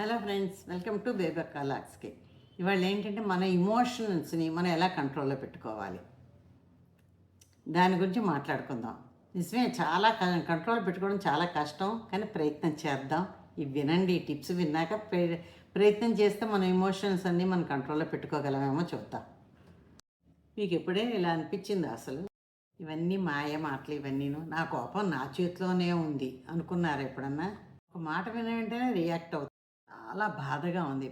Hello friends, welcome to Bebakka లాక్స్కి. ఇవాళ ఏంటంటే మన ఇమోషన్స్ని మనం ఎలా కంట్రోల్లో పెట్టుకోవాలి దాని గురించి మాట్లాడుకుందాం. నిజమే, చాలా కంట్రోల్ పెట్టుకోవడం చాలా కష్టం, కానీ ప్రయత్నం చేద్దాం. ఇవి వినండి, ఈ టిప్స్ విన్నాక ప్రయత్నం చేస్తే మన ఇమోషన్స్ అన్నీ మనం కంట్రోల్లో పెట్టుకోగలమేమో చూద్దాం. మీకు ఎప్పుడైనా ఇలా అనిపించింది అసలు ఇవన్నీ మాయ మాటలు, ఇవన్నీను నా కోపం నా చేతిలోనే ఉంది అనుకున్నారు ఎప్పుడన్నా? ఒక మాట విన వెంటనే రియాక్ట్ అవుతుంది. చాలా బాధగా ఉంది,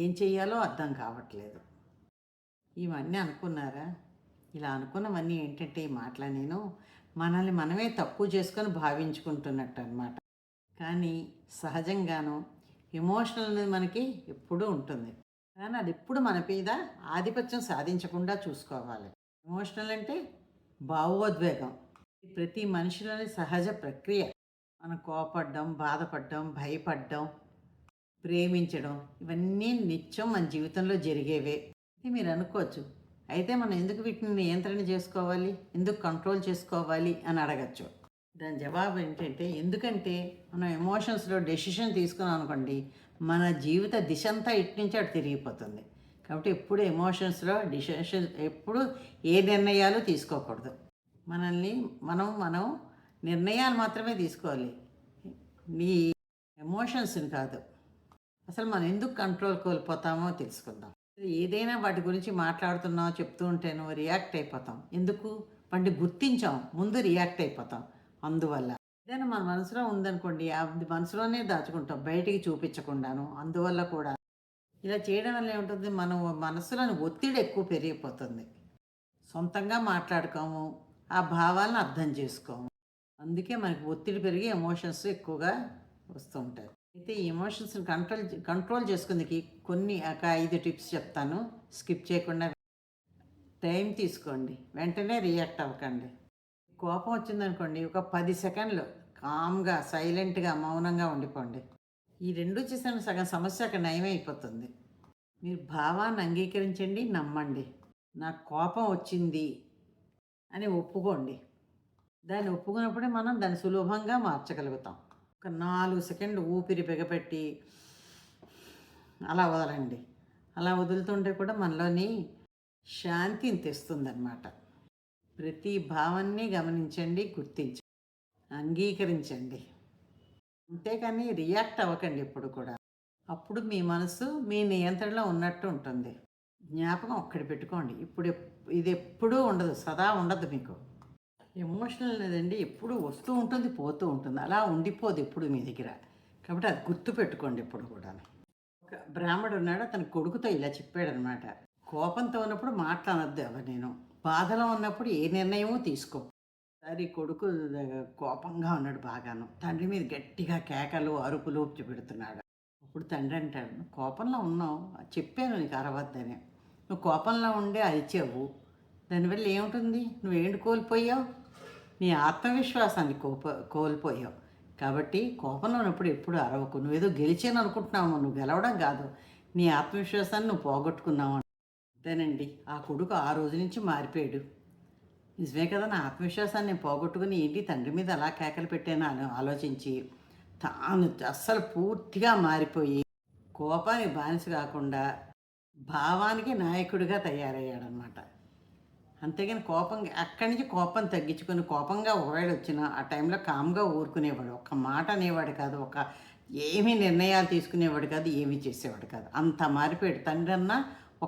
ఏం చెయ్యాలో అర్థం కావట్లేదు. ఇవన్నీ అనుకున్నారా? ఇలా అనుకున్నవన్నీ ఏంటంటే ఈ మాటలు నేను మనల్ని మనమే తక్కువ చేసుకొని భావించుకుంటున్నట్టు అనమాట. కానీ సహజంగాను ఎమోషనల్ అనేది మనకి ఎప్పుడూ ఉంటుంది, కానీ అది ఎప్పుడు మన మీద ఆధిపత్యం సాధించకుండా చూసుకోవాలి. ఎమోషనల్ అంటే భావోద్వేగం, ప్రతి మనిషిలోని సహజ ప్రక్రియ. మనం కోపడ్డం, బాధపడ్డం, భయపడ్డం, ప్రేమించడం, ఇవన్నీ నిత్యం మన జీవితంలో జరిగేవే. ఇది మీరు అనుకోవచ్చు, అయితే మనం ఎందుకు వీటిని నియంత్రణ చేసుకోవాలి, ఎందుకు కంట్రోల్ చేసుకోవాలి అని అడగచ్చు. దాని జవాబు ఏంటంటే, ఎందుకంటే మనం ఎమోషన్స్లో డెసిషన్ తీసుకున్నాం అనుకోండి, మన జీవిత దిశ అంతా ఇటు నుంచి అటు తిరిగిపోతుంది. కాబట్టి ఎప్పుడు ఎమోషన్స్లో డిసిషన్, ఎప్పుడు ఏ నిర్ణయాలు తీసుకోకూడదు. మనల్ని మనం నిర్ణయాలు మాత్రమే తీసుకోవాలి, నీ ఎమోషన్స్ని కాదు. అసలు మనం ఎందుకు కంట్రోల్ కోల్పోతామో తెలుసుకుందాం. ఏదైనా వాటి గురించి మాట్లాడుతున్నావు, చెప్తూ ఉంటేనో రియాక్ట్ అయిపోతాం. ఎందుకు? వాటిని గుర్తించాం, ముందు రియాక్ట్ అయిపోతాం. అందువల్ల ఏదైనా మన మనసులో ఉందనుకోండి, అది మనసులోనే దాచుకుంటాం, బయటికి చూపించకుండాను. అందువల్ల కూడా ఇలా చేయడం వల్ల ఏముంటుంది, మనం మనసులోని ఒత్తిడి ఎక్కువ పెరిగిపోతుంది. సొంతంగా మాట్లాడుకోము, ఆ భావాలను అర్థం చేసుకోము. అందుకే మనకి ఒత్తిడి పెరిగి ఎమోషన్స్ ఎక్కువగా వస్తూ ఉంటాయి. అయితే ఈ ఎమోషన్స్ని కంట్రోల్ చేసుకుందికి కొన్ని ఒక 5 టిప్స్ చెప్తాను, స్కిప్ చేయకుండా. టైం తీసుకోండి, వెంటనే రియాక్ట్ అవ్వకండి. కోపం వచ్చిందనుకోండి, ఒక 10 సెకండ్లు కామ్గా, సైలెంట్గా, మౌనంగా ఉండిపోండి. ఈ రెండు చేసిన సగం సమస్య అక్కడ నయమైపోతుంది. మీరు భావాన్ని అంగీకరించండి, నమ్మండి. నాకు కోపం వచ్చింది అని ఒప్పుకోండి. దాన్ని ఒప్పుకున్నప్పుడే మనం దాన్ని సులభంగా మార్చగలుగుతాం. ఒక 4 సెకండ్లు ఊపిరి బిగపెట్టి అలా వదలండి. అలా వదులుతుంటే కూడా మనలోని శాంతిని తెస్తుందన్నమాట. ప్రతి భావాన్ని గమనించండి, గుర్తించండి, అంగీకరించండి. అంతేకాని రియాక్ట్ అవ్వకండి ఎప్పుడు కూడా. అప్పుడు మీ మనసు మీ నియంత్రణలో ఉన్నట్టు ఉంటుంది. జ్ఞాపకం ఒక్కటి పెట్టుకోండి, ఇది ఎప్పుడూ ఉండదు, సదా ఉండదు మీకు. ఎమోషనల్ అనేదండి ఎప్పుడు వస్తూ ఉంటుంది, పోతూ ఉంటుంది, అలా ఉండిపోదు ఎప్పుడు మీ దగ్గర. కాబట్టి అది గుర్తు పెట్టుకోండి ఎప్పుడు కూడా. ఒక బ్రాహ్మడు ఉన్నాడు, అతని కొడుకుతో ఇలా చెప్పాడనమాట, కోపంతో ఉన్నప్పుడు మాట్లాడద్దు ఎవరు, నేను బాధలో ఉన్నప్పుడు ఏ నిర్ణయమూ తీసుకో. సరే, కొడుకు కోపంగా ఉన్నాడు బాగాను, తండ్రి మీద గట్టిగా కేకలు, అరుపులు పెడుతున్నాడు. అప్పుడు తండ్రి అంటాడు, నువ్వు కోపంలో ఉన్నావు, చెప్పాను నీకు అరవద్దని, నువ్వు కోపంలో ఉండే అరిచావు, దానివల్ల ఏముంటుంది, నువ్వేంటి కోల్పోయావు, నీ ఆత్మవిశ్వాసాన్ని కోల్పోయావు. కాబట్టి కోపంలో ఉన్నప్పుడు ఎప్పుడు అరవకు. నువ్వేదో గెలిచాను అనుకుంటున్నావు, నువ్వు గెలవడం కాదు, నీ ఆత్మవిశ్వాసాన్ని నువ్వు పోగొట్టుకున్నావు. అంతేనండి, ఆ కొడుకు ఆ రోజు నుంచి మారిపోయాడు. నిజమే కదా, నా ఆత్మవిశ్వాసాన్ని నేను పోగొట్టుకుని ఏంటి తండ్రి మీద అలా కేకలు పెట్టాను అని ఆలోచించి తాను అస్సలు పూర్తిగా మారిపోయి కోపానికి బానిస కాకుండా భావానికి నాయకుడిగా తయారయ్యాడనమాట. అంతేగాని అక్కడి నుంచి కోపం తగ్గించుకొని, కోపంగా ఒకవేళ వచ్చినా ఆ టైంలో కామ్గా ఊరుకునేవాడు, ఒక్క మాట అనేవాడు కాదు, ఏమీ నిర్ణయాలు తీసుకునేవాడు కాదు, ఏమీ చేసేవాడు కాదు. అంత మారిపోయాడు. తండ్రి అన్న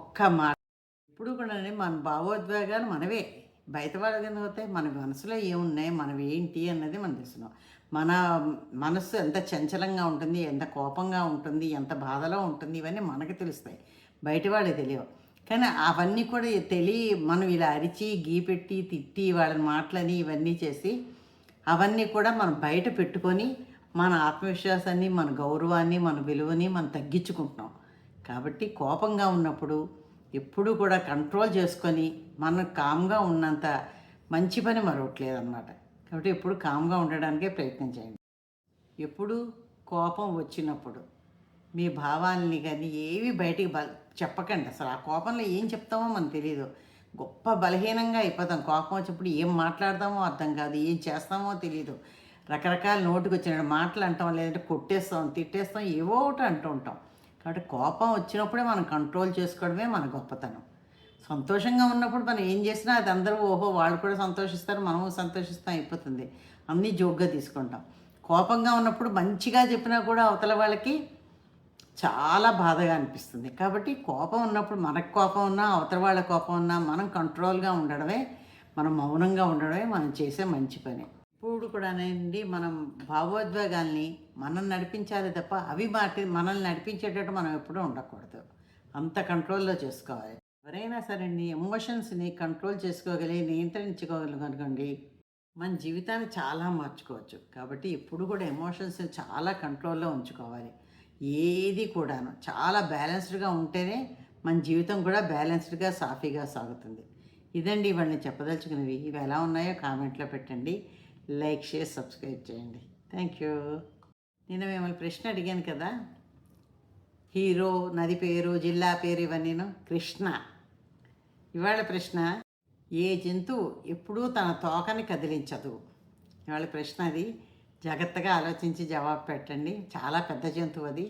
ఒక్క మాట. ఇప్పుడు కూడా మన భావోద్వేగాలు మనవే, బయట వాళ్ళని పోతే మన మనసులో ఏమున్నాయి, మనం ఏంటి అన్నది మనం తెలుస్తున్నాం. మన మనస్సు ఎంత చంచలంగా ఉంటుంది, ఎంత కోపంగా ఉంటుంది, ఎంత బాధలో ఉంటుంది, ఇవన్నీ మనకు తెలుస్తాయి, బయట వాళ్ళకి తెలియవు. కానీ అవన్నీ కూడా మనం ఇలా అరిచి, గీపెట్టి, తిట్టి, వాళ్ళని మాటలని ఇవన్నీ చేసి అవన్నీ కూడా మనం బయట పెట్టుకొని మన ఆత్మవిశ్వాసాన్ని, మన గౌరవాన్ని, మన విలువని మనం తగ్గించుకుంటున్నాం. కాబట్టి కోపంగా ఉన్నప్పుడు ఎప్పుడూ కూడా కంట్రోల్ చేసుకొని మనం కామ్గా ఉన్నంత మంచి పని మరొకట్లేదు అన్నమాట. కాబట్టి ఎప్పుడు కామ్గా ఉండడానికే ప్రయత్నం చేయండి. ఎప్పుడు కోపం వచ్చినప్పుడు మీ భావాల్ని కానీ ఏవి బయటికి చెప్పకండి. అసలు ఆ కోపంలో ఏం చెప్తామో మనకు తెలియదు, గొప్ప బలహీనంగా అయిపోతాం. కోపం వచ్చినప్పుడు ఏం మాట్లాడతామో అర్థం కాదు, ఏం చేస్తామో తెలియదు. రకరకాల నోటికి వచ్చిన మాటలు అంటాం, లేదంటే కొట్టేస్తాం, తిట్టేస్తాం, ఏవో ఒకటి అంటూ ఉంటాం. కాబట్టి కోపం వచ్చినప్పుడే మనం కంట్రోల్ చేసుకోవడమే మన గొప్పతనం. సంతోషంగా ఉన్నప్పుడు మనం ఏం చేసినా అది అందరూ ఓహో వాళ్ళు కూడా సంతోషిస్తారు, మనము సంతోషిస్తాం అయిపోతుంది. అన్నీ జోక్గా తీసుకుంటాం. కోపంగా ఉన్నప్పుడు మంచిగా చెప్పినా కూడా అవతల వాళ్ళకి చాలా బాధగా అనిపిస్తుంది. కాబట్టి కోపం ఉన్నప్పుడు మనకు కోపం ఉన్నా, అవతల వాళ్ళ కోపం ఉన్నా మనం కంట్రోల్గా ఉండడమే, మనం మౌనంగా ఉండడమే మనం చేసే మంచి పని. ఇప్పుడు కూడానండి మనం భావోద్వేగాల్ని మనం నడిపించాలి తప్ప అవి మనల్ని నడిపించేటట్టు మనం ఎప్పుడూ ఉండకూడదు. అంత కంట్రోల్‌లో చేసుకోవాలి. ఎవరైనా సరే అండి ఎమోషన్స్‌ని కంట్రోల్ చేసుకోగలిగి, నియంత్రించుకోగలిగనుకోండి, మన జీవితాన్ని చాలా మార్చుకోవచ్చు. కాబట్టి ఎప్పుడు కూడా ఎమోషన్స్‌ని చాలా కంట్రోల్‌లో ఉంచుకోవాలి. ఏది కూడాను చాలా బ్యాలెన్స్డ్‌గా ఉంటేనే మన జీవితం కూడా బ్యాలెన్స్డ్‌గా, సాఫీగా సాగుతుంది. ఇదండి ఇవాళ నేను చెప్పదలుచుకున్నవి. ఇవి ఎలా ఉన్నాయో కామెంట్‌లో పెట్టండి. లైక్, షేర్, సబ్స్క్రైబ్ చేయండి. Thank you. నేను మిమ్మల్ని ప్రశ్న అడిగాను కదా! హీరో, నది పేరు, జిల్లా పేరు ఇవన్నీను. కృష్ణ. ఇవాళ ప్రశ్న, ఏ జంతువు ఎప్పుడూ తన తోకని కదిలించదు? ఇవాళ ప్రశ్న అది. జాగ్రత్తగా ఆలోచించి జవాబు పెట్టండి. చాలా పెద్ద జంతువు అది.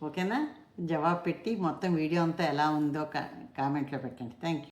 ఓకేనా? జవాబు పెట్టి మొత్తం వీడియో అంతా ఎలా ఉందో కామెంట్లో పెట్టండి. Thank you.